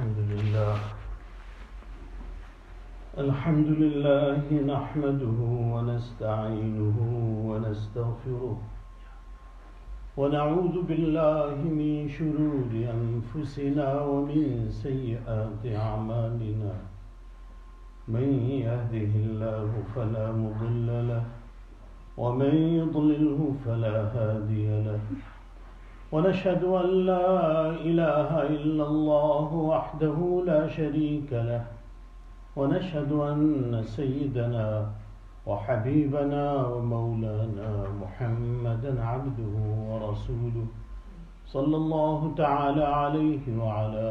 الحمد لله نحمده ونستعينه ونستغفره ونعوذ بالله من شرور أنفسنا ومن سيئات أعمالنا من يهده الله فلا مضل له ومن يضلله فلا هادي له ونشهد أن لا إله إلا الله وحده لا شريك له ونشهد أن سيدنا وحبيبنا ومولانا محمدا عبده ورسوله صلى الله تعالى عليه وعلى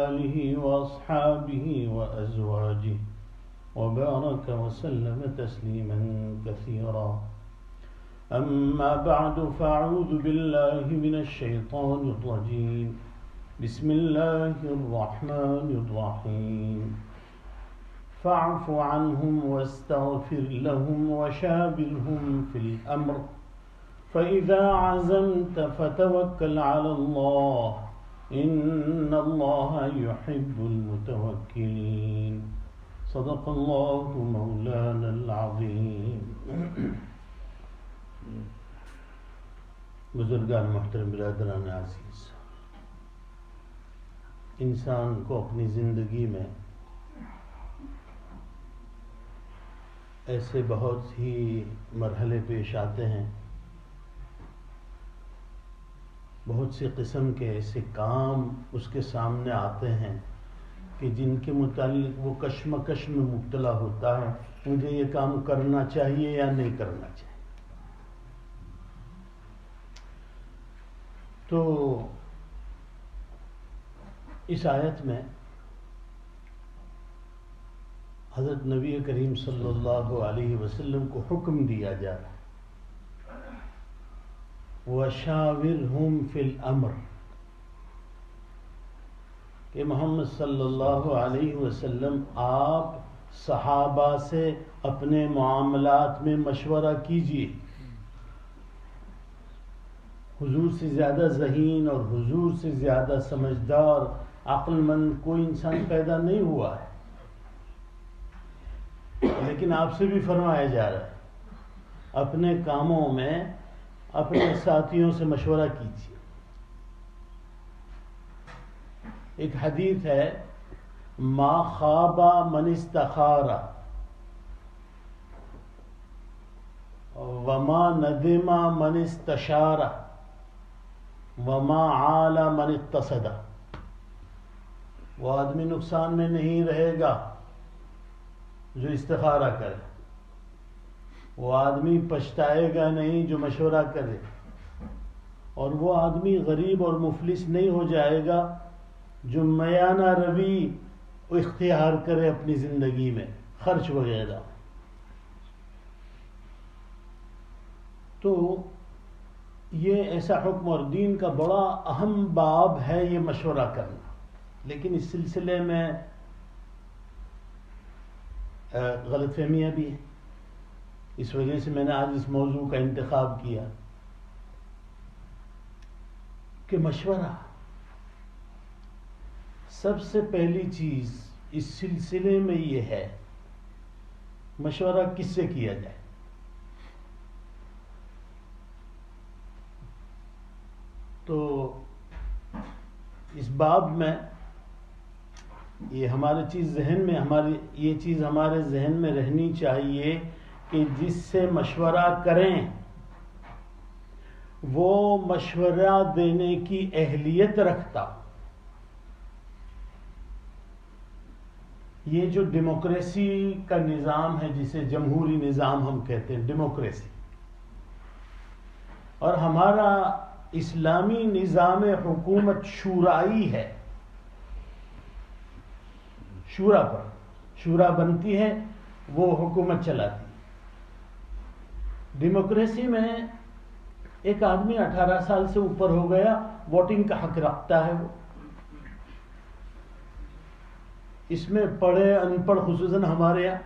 آله وأصحابه وأزواجه وبارك وسلم تسليما كثيرا. أما بعد فأعوذ بالله من الشيطان الرجيم. بسم الله الرحمن الرحيم. فاعف عنهم واستغفر لهم وشاورهم في الأمر فإذا عزمت فتوكل على الله إن الله يحب المتوكلين. صدق الله مولانا العظيم. بزرگان محترم، برادران عزیز، انسان کو اپنی زندگی میں ایسے بہت ہی مرحلے پیش آتے ہیں، بہت سی قسم کے ایسے کام اس کے سامنے آتے ہیں کہ جن کے متعلق وہ کشمکش میں مبتلا ہوتا ہے، مجھے یہ کام کرنا چاہیے یا نہیں کرنا چاہیے. تو اس آیت میں حضرت نبی کریم صلی اللہ علیہ وسلم کو حکم دیا جا رہا ہے وَشَاوِرْهُمْ فِي الْأَمْرِ، کہ محمد صلی اللہ علیہ وسلم آپ صحابہ سے اپنے معاملات میں مشورہ کیجیے. حضور سے زیادہ ذہین اور حضور سے زیادہ سمجھدار عقل مند کوئی انسان پیدا نہیں ہوا ہے، لیکن آپ سے بھی فرمایا جا رہا ہے اپنے کاموں میں اپنے ساتھیوں سے مشورہ کیجیے. ایک حدیث ہے ما خاب من استخار وما ندم من استشار وما عال من اقتصد. وہ آدمی نقصان میں نہیں رہے گا جو استخارہ کرے، وہ آدمی پچھتائے گا نہیں جو مشورہ کرے، اور وہ آدمی غریب اور مفلس نہیں ہو جائے گا جو میانہ روی اختیار کرے اپنی زندگی میں خرچ وغیرہ. تو یہ ایسا حکم اور دین کا بڑا اہم باب ہے یہ مشورہ کرنا. لیکن اس سلسلے میں غلط فہمیاں بھی ہیں، اس وجہ سے میں نے آج اس موضوع کا انتخاب کیا کہ مشورہ سب سے پہلی چیز اس سلسلے میں یہ ہے مشورہ کس سے کیا جائے. تو اس باب میں یہ ہمارے چیز ذہن میں ہمارے ذہن میں رہنی چاہیے کہ جس سے مشورہ کریں وہ مشورہ دینے کی اہلیت رکھتا. یہ جو ڈیموکریسی کا نظام ہے جسے جمہوری نظام ہم کہتے ہیں، ڈیموکریسی، اور ہمارا اسلامی نظام حکومت شورائی ہے، شورا بنتی ہے، وہ حکومت چلاتی. ڈیموکریسی میں ایک آدمی 18 سال سے اوپر ہو گیا ووٹنگ کا حق رکھتا ہے. وہ اس میں پڑھے ان پڑھ خصوصاً ہمارے یہاں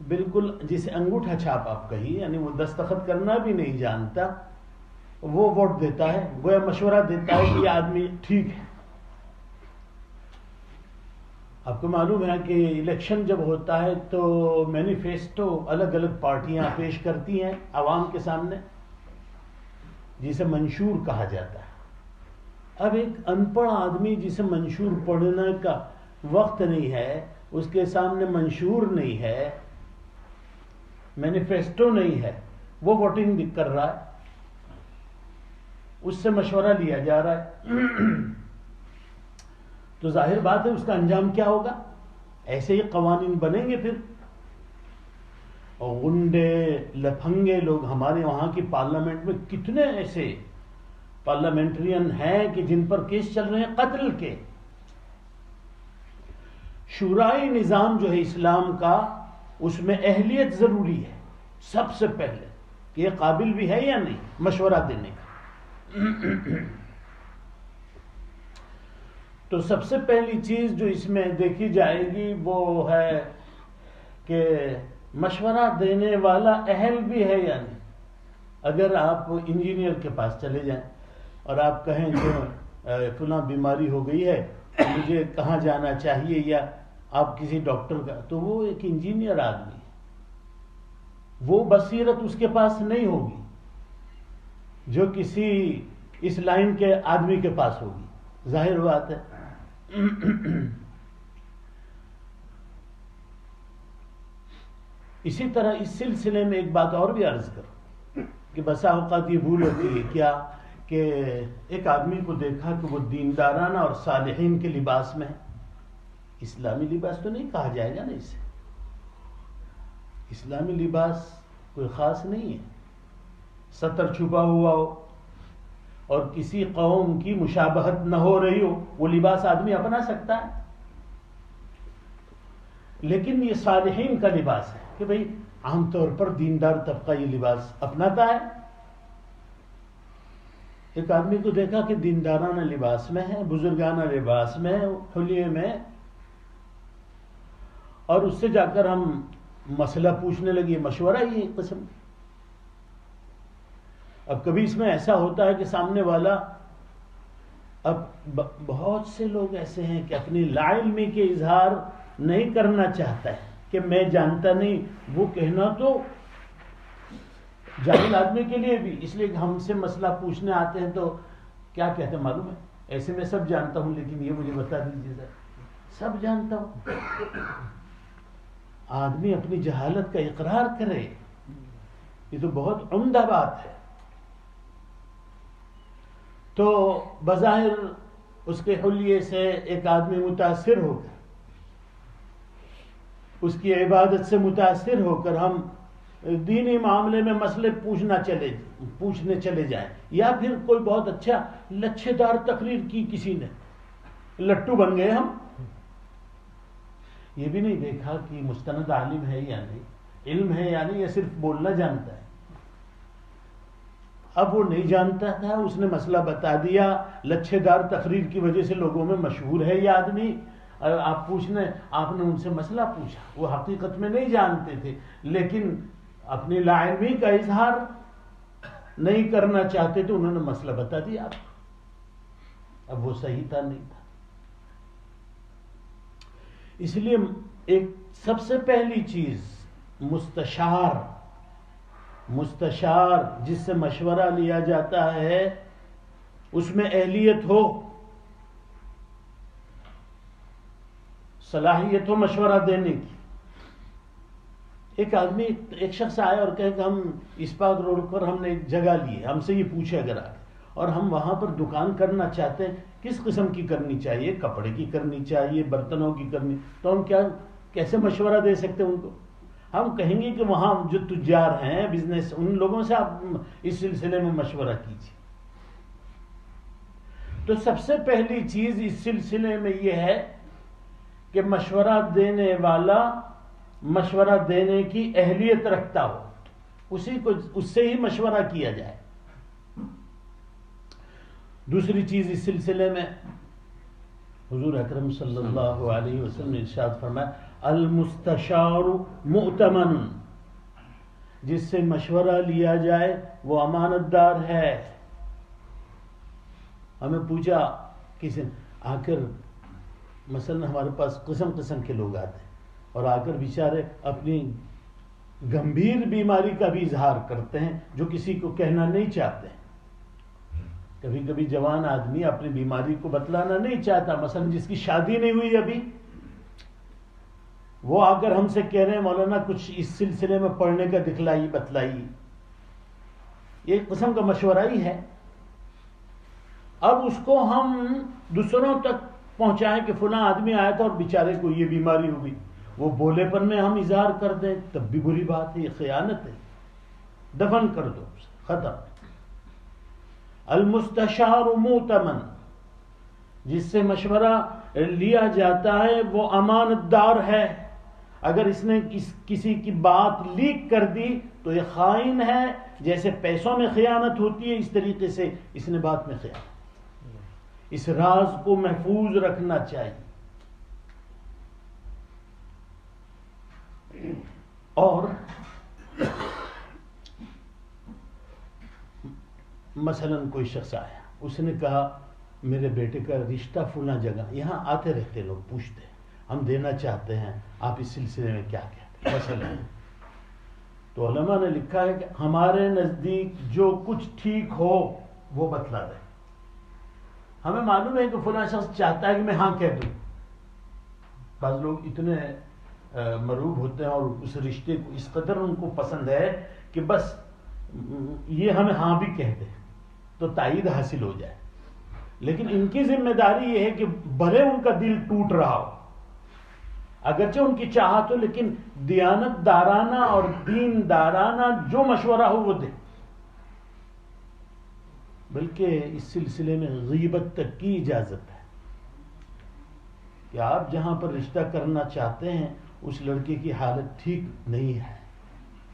بالکل جسے انگوٹھا چھاپ آپ کہیے، یعنی وہ دستخط کرنا بھی نہیں جانتا، وہ ووٹ دیتا ہے، وہ مشورہ دیتا ہے کہ یہ آدمی ٹھیک ہے. آپ کو معلوم ہے کہ الیکشن جب ہوتا ہے تو مینیفیسٹو الگ الگ پارٹیاں پیش کرتی ہیں عوام کے سامنے، جسے منشور کہا جاتا ہے۔ اب ایک ان پڑھ آدمی جسے منشور پڑھنے کا وقت نہیں ہے، اس کے سامنے منشور نہیں ہے، مینیفیسٹو نہیں ہے، وہ ووٹنگ کر رہا ہے، اس سے مشورہ لیا جا رہا ہے، تو ظاہر بات ہے اس کا انجام کیا ہوگا؟ ایسے ہی قوانین بنیں گے پھر۔ اور غنڈے لفنگے لوگ ہمارے وہاں کی پارلیمنٹ میں کتنے ایسے پارلیمنٹرین ہیں کہ جن پر کیس چل رہے ہیں قتل کے۔ شورائی نظام جو ہے اسلام کا، اس میں اہلیت ضروری ہے سب سے پہلے، کہ یہ قابل بھی ہے یا نہیں مشورہ دینے کا۔ تو سب سے پہلی چیز جو اس میں دیکھی جائے گی وہ ہے کہ مشورہ دینے والا اہل بھی ہے یا نہیں۔ اگر آپ انجینئر کے پاس چلے جائیں اور آپ کہیں کہ فلاں بیماری ہو گئی ہے، مجھے کہاں جانا چاہیے، یا آپ کسی ڈاکٹر کا، تو وہ ایک انجینئر آدمی ہے، وہ بصیرت اس کے پاس نہیں ہوگی جو کسی اس لائن کے آدمی کے پاس ہوگی، ظاہر بات ہے۔ اسی طرح اس سلسلے میں ایک بات اور بھی عرض کروں کہ بسا اوقات یہ بھول ہوتی ہے کیا کہ ایک آدمی کو دیکھا کہ وہ دیندارانہ اور صالحین کے لباس میں ہے۔ اسلامی لباس تو نہیں کہا جائے گا نا اسے، اسلامی لباس کوئی خاص نہیں ہے، ستر چھپا ہوا ہو اور کسی قوم کی مشابہت نہ ہو رہی ہو، وہ لباس آدمی اپنا سکتا ہے۔ لیکن یہ صالحین کا لباس ہے کہ بھئی عام طور پر دیندار طبقہ یہ لباس اپناتا ہے۔ ایک آدمی کو دیکھا کہ دیندارانہ لباس میں ہے، بزرگانہ لباس میں، حلیے میں، اور اس سے جا کر ہم مسئلہ پوچھنے لگے، مشورہ ہی ایک قسم۔ اب کبھی اس میں ایسا ہوتا ہے کہ سامنے والا، اب بہت سے لوگ ایسے ہیں کہ اپنی لا علمی کے اظہار نہیں کرنا چاہتا ہے کہ میں جانتا نہیں، وہ کہنا تو جاہل آدمی کے لیے بھی، اس لیے کہ ہم سے مسئلہ پوچھنے آتے ہیں تو کیا کہتے ہیں معلوم ہے، ایسے میں سب جانتا ہوں لیکن یہ مجھے بتا دیجیے ذرا، سب جانتا ہوں۔ آدمی اپنی جہالت کا اقرار کرے، یہ تو بہت عمدہ بات ہے۔ تو بظاہر اس کے حلیے سے ایک آدمی متاثر ہو کر، اس کی عبادت سے متاثر ہو کر ہم دینی معاملے میں مسئلے پوچھنے چلے جائیں، یا پھر کوئی بہت اچھا لچھے دار تقریر کی کسی نے، لٹو بن گئے ہم۔ یہ بھی نہیں دیکھا کہ مستند عالم ہے یا نہیں، علم ہے یا نہیں، یا صرف بولنا جانتا ہے۔ اب وہ نہیں جانتا تھا، اس نے مسئلہ بتا دیا، لچھے دار تقریر کی وجہ سے لوگوں میں مشہور ہے یہ آدمی، آپ نے ان سے مسئلہ پوچھا، وہ حقیقت میں نہیں جانتے تھے، لیکن اپنی لا علمی کا اظہار نہیں کرنا چاہتے تھے، انہوں نے مسئلہ بتا دیا آپ کو۔ اب وہ صحیح تھا نہیں تھا۔ اس لیے ایک سب سے پہلی چیز مستشار جس سے مشورہ لیا جاتا ہے، اس میں اہلیت ہو، صلاحیت ہو مشورہ دینے کی۔ ایک شخص آیا اور کہے کہ ہم اسپات روڈ پر ہم نے ایک جگہ لی ہے، ہم سے یہ پوچھے اگر آگے، اور ہم وہاں پر دکان کرنا چاہتے ہیں، کس قسم کی کرنی چاہیے، کپڑے کی کرنی چاہیے، برتنوں کی کرنی، تو ہم کیسے مشورہ دے سکتے ہیں ان کو؟ ہم کہیں گے کہ وہاں جو تجار ہیں، بزنس، ان لوگوں سے آپ اس سلسلے میں مشورہ کیجیے۔ تو سب سے پہلی چیز اس سلسلے میں یہ ہے کہ مشورہ دینے والا مشورہ دینے کی اہلیت رکھتا ہو، اس سے ہی مشورہ کیا جائے۔ دوسری چیز اس سلسلے میں حضور اکرم صلی اللہ علیہ وسلم نے ارشاد فرمایا، المستشار مؤتمن، جس سے مشورہ لیا جائے وہ امانت دار ہے۔ ہمیں پوچھا کسی، آخر مثلا ہمارے پاس قسم قسم کے لوگ آتے ہیں اور آ کر بیچارے اپنی گمبھیر بیماری کا بھی اظہار کرتے ہیں جو کسی کو کہنا نہیں چاہتے ہیں. کبھی کبھی جوان آدمی اپنی بیماری کو بتلانا نہیں چاہتا، مثلا جس کی شادی نہیں ہوئی ابھی، وہ آ کر ہم سے کہہ رہے ہیں مولانا کچھ اس سلسلے میں پڑھنے کا دکھلائی بتلائی. یہ ایک قسم کا مشورہ ہی ہے. اب اس کو ہم دوسروں تک پہنچائیں کہ فلاں آدمی آیا تھا اور بیچارے کو یہ بیماری ہوئی، وہ بولے پر میں ہم اظہار کر دیں تب بھی بری بات ہے، یہ خیانت ہے. دفن کر دو، ختم. المستشار مؤتمن، جس سے مشورہ لیا جاتا ہے وہ امانت دار ہے. اگر اس نے کسی کی بات لیک کر دی تو یہ خائن ہے. جیسے پیسوں میں خیانت ہوتی ہے اس طریقے سے اس نے بات میں خیانت. اس راز کو محفوظ رکھنا چاہیے. اور مثلا کوئی شخص آیا، اس نے کہا میرے بیٹے کا رشتہ فلاں جگہ، یہاں آتے رہتے لوگ پوچھتے ہیں، ہم دینا چاہتے ہیں، آپ اس سلسلے میں کیا کہتے ہیں مثلا. تو علماء نے لکھا ہے کہ ہمارے نزدیک جو کچھ ٹھیک ہو وہ بتلا دیں. ہمیں معلوم ہے کہ فلاں شخص چاہتا ہے کہ میں ہاں کہہ دوں. بعض لوگ اتنے مروب ہوتے ہیں اور اس رشتے کو اس قدر ان کو پسند ہے کہ بس یہ ہمیں ہاں بھی کہہ دیں تو تائید حاصل ہو جائے. لیکن ان کی ذمہ داری یہ ہے کہ بھلے ان کا دل ٹوٹ رہا ہو، اگرچہ ان کی چاہت ہو، لیکن دیانت دارانہ اور دین دارانہ جو مشورہ ہو وہ دے. بلکہ اس سلسلے میں غیبت تک کی اجازت ہے کہ آپ جہاں پر رشتہ کرنا چاہتے ہیں اس لڑکے کی حالت ٹھیک نہیں ہے،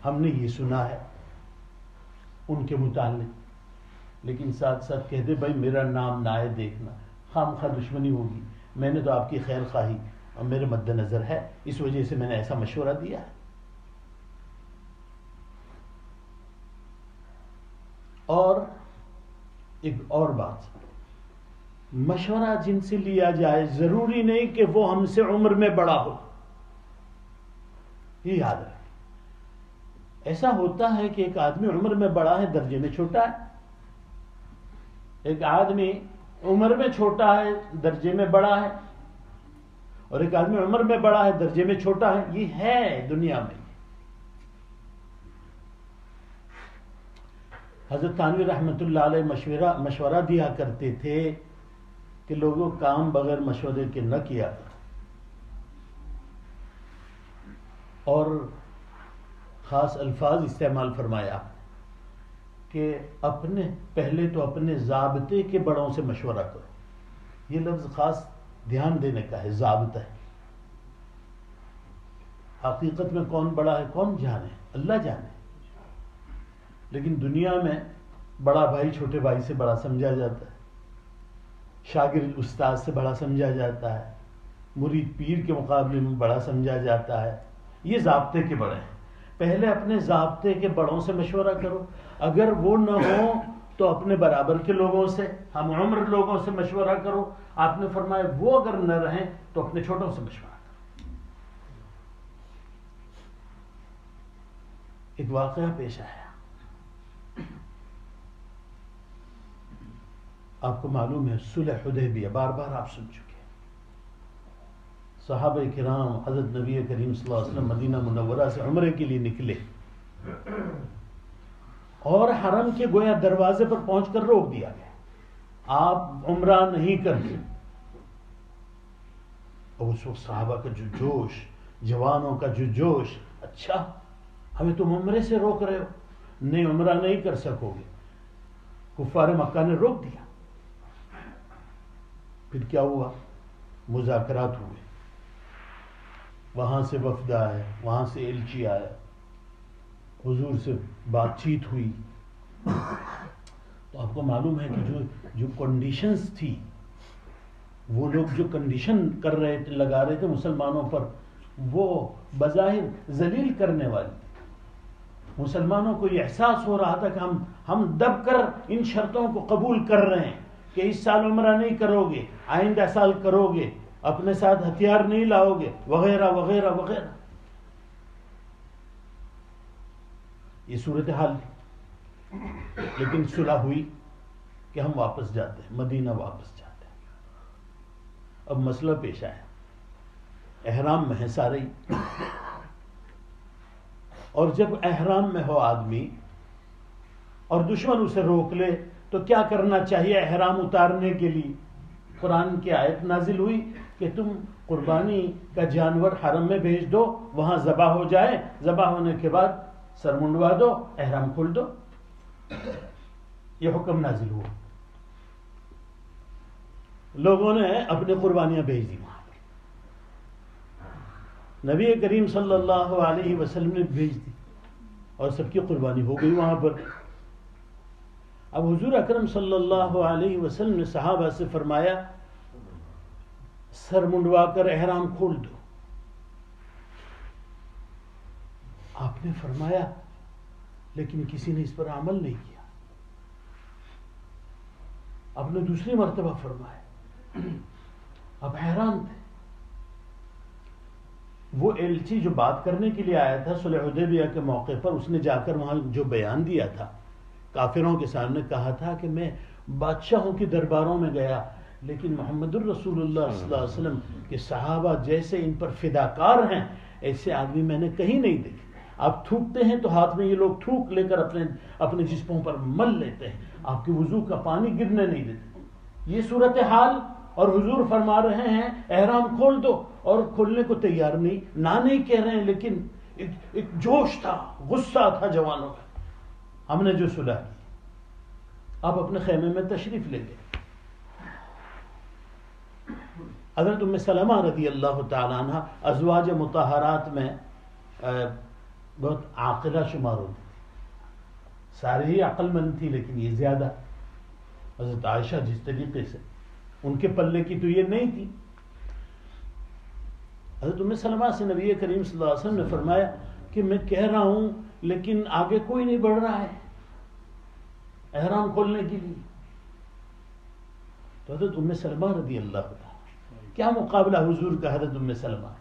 ہم نے یہ سنا ہے ان کے متعلق، لیکن ساتھ ساتھ کہہ دے بھائی میرا نام نہ آئے، دیکھنا خام خواہ دشمنی ہوگی، میں نے تو آپ کی خیر خواہی اور میرے مد نظر ہے، اس وجہ سے میں نے ایسا مشورہ دیا ہے. اور ایک اور بات، مشورہ جن سے لیا جائے ضروری نہیں کہ وہ ہم سے عمر میں بڑا ہو. یہ یاد رکھیں. ایسا ہوتا ہے کہ ایک آدمی عمر میں بڑا ہے درجے میں چھوٹا ہے، ایک آدمی عمر میں چھوٹا ہے درجے میں بڑا ہے، اور ایک آدمی عمر میں بڑا ہے درجے میں چھوٹا ہے. یہ ہے دنیا میں. حضرت تھانوی رحمۃ اللہ علیہ مشورہ دیا کرتے تھے کہ لوگوں کام بغیر مشورے کے نہ کیا کرو، اور خاص الفاظ استعمال فرمایا کہ پہلے تو اپنے ضابطے کے بڑوں سے مشورہ کرو. یہ لفظ خاص دھیان دینے کا ہے. ضابطہ ہے، حقیقت میں کون بڑا ہے کون جانے، اللہ جانے. لیکن دنیا میں بڑا بھائی چھوٹے بھائی سے بڑا سمجھا جاتا ہے، شاگرد استاد سے بڑا سمجھا جاتا ہے، مرید پیر کے مقابلے میں بڑا سمجھا جاتا ہے. یہ ضابطے کے بڑے ہیں. پہلے اپنے ضابطے کے بڑوں سے مشورہ کرو، اگر وہ نہ ہو تو اپنے برابر کے لوگوں سے، ہم عمر لوگوں سے مشورہ کرو. آپ نے فرمایا وہ اگر نہ رہیں تو اپنے چھوٹوں سے مشورہ کرو. ایک واقعہ پیش آیا. آپ کو معلوم ہے صلح حدیبیہ بار بار آپ سن چکے. صحابہ کرام حضرت نبی کریم صلی اللہ علیہ وسلم مدینہ منورہ سے عمرے کے لیے نکلے اور حرم کے گویا دروازے پر پہنچ کر روک دیا گیا، آپ عمرہ نہیں کرتے. اور اس وقت صحابہ کا جو جوش، جوانوں کا جو جوش، اچھا ہمیں تم عمرے سے روک رہے ہو، نہیں عمرہ نہیں کر سکو گے. کفار مکہ نے روک دیا. پھر کیا ہوا؟ مذاکرات ہوئے، وہاں سے وفد آیا، وہاں سے ایلچی آیا، حضور سے بات چیت ہوئی. تو آپ کو معلوم ہے کہ جو کنڈیشنز تھی، وہ لوگ جو کنڈیشن کر رہے تھے، لگا رہے تھے مسلمانوں پر، وہ بظاہر ذلیل کرنے والی. مسلمانوں کو یہ احساس ہو رہا تھا کہ ہم دب کر ان شرطوں کو قبول کر رہے ہیں کہ اس سال عمرہ نہیں کرو گے، آئندہ سال کرو گے. اپنے ساتھ ہتھیار نہیں لاؤ گے، وغیرہ وغیرہ وغیرہ. یہ صورتحال تھی. لیکن صلح ہوئی کہ ہم واپس جاتے ہیں، مدینہ واپس جاتے ہیں. اب مسئلہ پیش آیا، احرام میں ہے سارے ہی، اور جب احرام میں ہو آدمی اور دشمن اسے روک لے تو کیا کرنا چاہیے احرام اتارنے کے لیے؟ قرآن کی آیت نازل ہوئی کہ تم قربانی کا جانور حرم میں بھیج دو، وہاں ذبح ہو جائے، ذبح ہونے کے بعد سر منڈوا دو، احرام کھول دو. یہ حکم نازل ہوا. لوگوں نے اپنی قربانیاں بھیج دی وہاں پر. نبی کریم صلی اللہ علیہ وسلم نے بھیج دی اور سب کی قربانی ہو گئی وہاں پر. اب حضور اکرم صلی اللہ علیہ وسلم نے صحابہ سے فرمایا سر منڈوا کر احرام کھول دو. آپ نے فرمایا لیکن کسی نے اس پر عمل نہیں کیا. آپ نے دوسری مرتبہ فرمایا. اب حیران تھے. وہ ایلچی جو بات کرنے کے لیے آیا تھا صلح حدیبیہ کے موقع پر، اس نے جا کر وہاں جو بیان دیا تھا کافروں کے سامنے، کہا تھا کہ میں بادشاہوں کی درباروں میں گیا لیکن محمد الرسول اللہ صلی اللہ علیہ وسلم کے صحابہ جیسے ان پر فداکار ہیں ایسے آدمی میں نے کہیں نہیں دیکھے. آپ تھوکتے ہیں تو ہاتھ میں یہ لوگ تھوک لے کر اپنے جسموں پر مل لیتے ہیں، آپ کے وضو کا پانی گرنے نہیں دیتے. یہ صورتحال، اور حضور فرما رہے ہیں احرام کھول دو، اور کھولنے کو تیار نہیں کہہ رہے ہیں، لیکن ایک جوش تھا، غصہ تھا جوانوں میں. ہم نے جو صلح کی، آپ اپنے خیمے میں تشریف لے گئے. حضرت ام سلمہ رضی اللہ تعالی عنہ ازواج مطہرات میں بہت عاقلہ شمار ہوتی تھی. سارے ہی عقل مند تھی لیکن یہ زیادہ. حضرت عائشہ جس طریقے سے، ان کے پلے کی تو یہ نہیں تھی. حضرت ام سلمہ سے نبی کریم صلی اللہ علیہ وسلم نے فرمایا کہ میں کہہ رہا ہوں لیکن آگے کوئی نہیں بڑھ رہا ہے احرام کھولنے کے لیے. تو حضرت ام سلمہ رضی اللہ عنہ، کیا مقابلہ حضور کا حضرت ام سلمہ.